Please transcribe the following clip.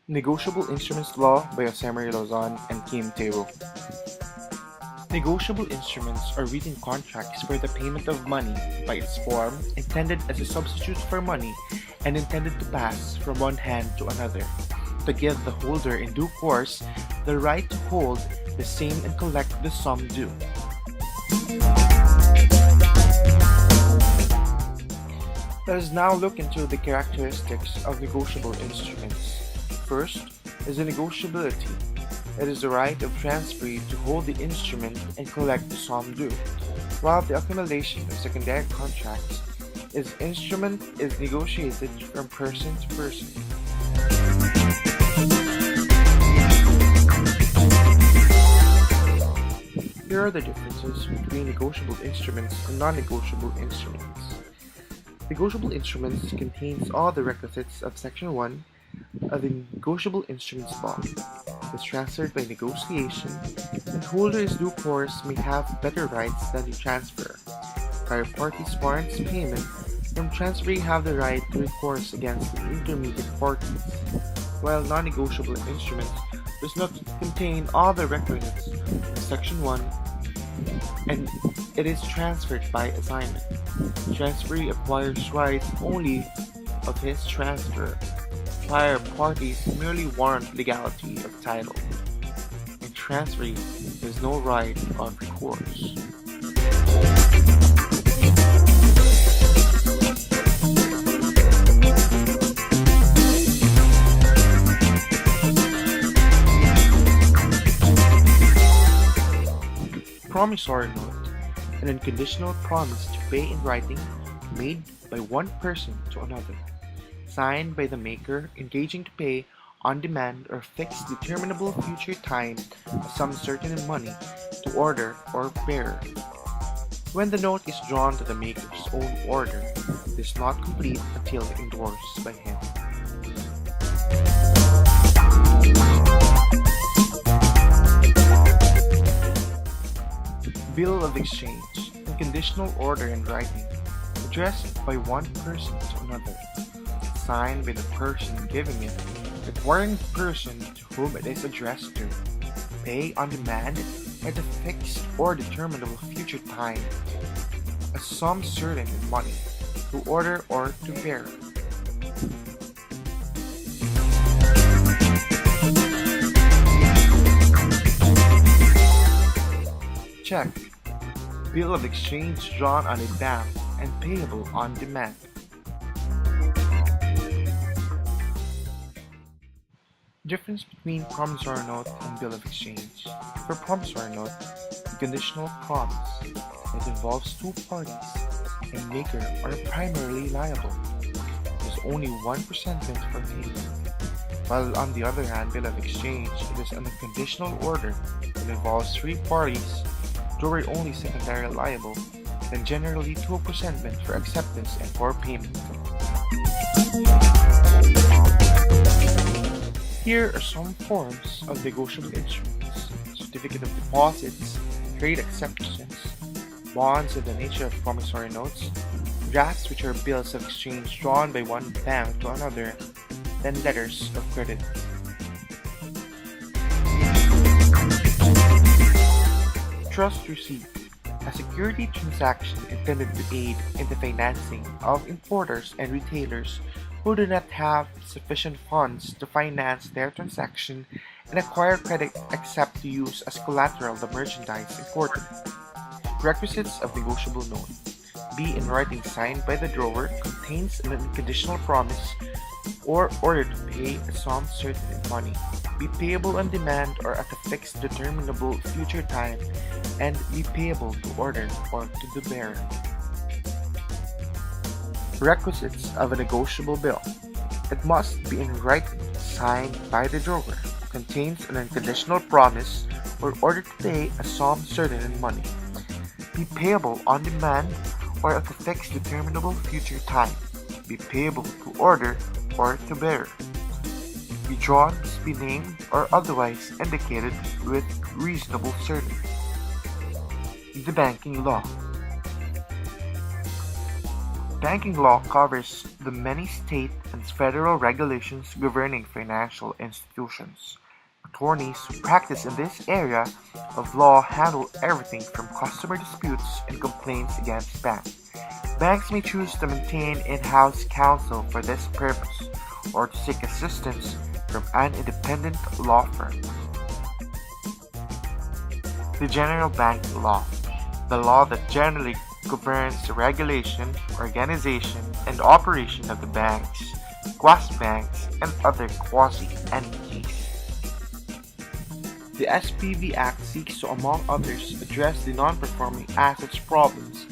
Negotiable Instruments Law by Osemary Lozon and Kim Teo. Negotiable instruments are written contracts for the payment of money by its form, intended as a substitute for money and intended to pass from one hand to another, to give the holder in due course the right to hold the same and collect the sum due. Let us now look into the characteristics of negotiable instruments. First is the negotiability. It is the right of transferee to hold the instrument and collect the sum due, while the accumulation of secondary contracts is instrument is negotiated from person to person. Here are the differences between negotiable instruments and non-negotiable instruments. Negotiable instruments contains all the requisites of Section 1 of the Negotiable Instruments Law. It is transferred by negotiation, and holders due course may have better rights than the transferor. Prior parties warrants payment, and transferee have the right to recourse against the intermediate parties, while non-negotiable instruments does not contain all the requisites of Section 1, and it is transferred by assignment. Transferee acquires rights only of his transfer. Prior parties merely warrant legality of title, and transferee has no right of recourse. Promissory note, an unconditional promise to pay in writing made by one person to another, signed by the maker engaging to pay on demand or fixed determinable future time a sum certain in money to order or bearer. When the note is drawn to the maker's own order, it is not complete until endorsed by him. Bill of exchange, a conditional order in writing, addressed by one person to another, signed by the person giving it, requiring the person to whom it is addressed to pay on demand at a fixed or determinable future time a sum certain in money to order or to bear. Check. Bill of exchange drawn on a bank and payable on demand. Difference between promissory note and bill of exchange. For promissory note, a conditional promise that involves two parties and maker are primarily liable. There is only one presentment for payment. While on the other hand, bill of exchange, it is an unconditional order that involves three parties, though are only secondarily liable, and generally two presentment for acceptance and for payment. Here are some forms of negotiable instruments: certificate of deposits, trade acceptances, bonds in the nature of promissory notes, drafts which are bills of exchange drawn by one bank to another, then letters of credit. Trust receipt, a security transaction intended to aid in the financing of importers and retailers who do not have sufficient funds to finance their transaction and acquire credit except to use as collateral the merchandise imported. Requisites of negotiable note: be in writing signed by the drawer, contains an unconditional promise or order to pay a sum certain in money, be payable on demand or at a fixed determinable future time, and be payable to order or to the bearer. Requisites of a negotiable bill: it must be in writing, signed by the drawer, contains an unconditional promise or order to pay a sum certain in money, be payable on demand or at a fixed determinable future time, be payable to order or to bearer. Be drawn, must be named or otherwise indicated with reasonable certainty. The banking law. Banking law covers the many state and federal regulations governing financial institutions. Attorneys who practice in this area of law handle everything from customer disputes and complaints against banks. Banks may choose to maintain in-house counsel for this purpose or to seek assistance from an independent law firm. The General Banking Law, the law that generally governs the regulation, organization, and operation of the banks, quasi-banks, and other quasi-entities. The SPV Act seeks to, among others, address the non-performing assets problems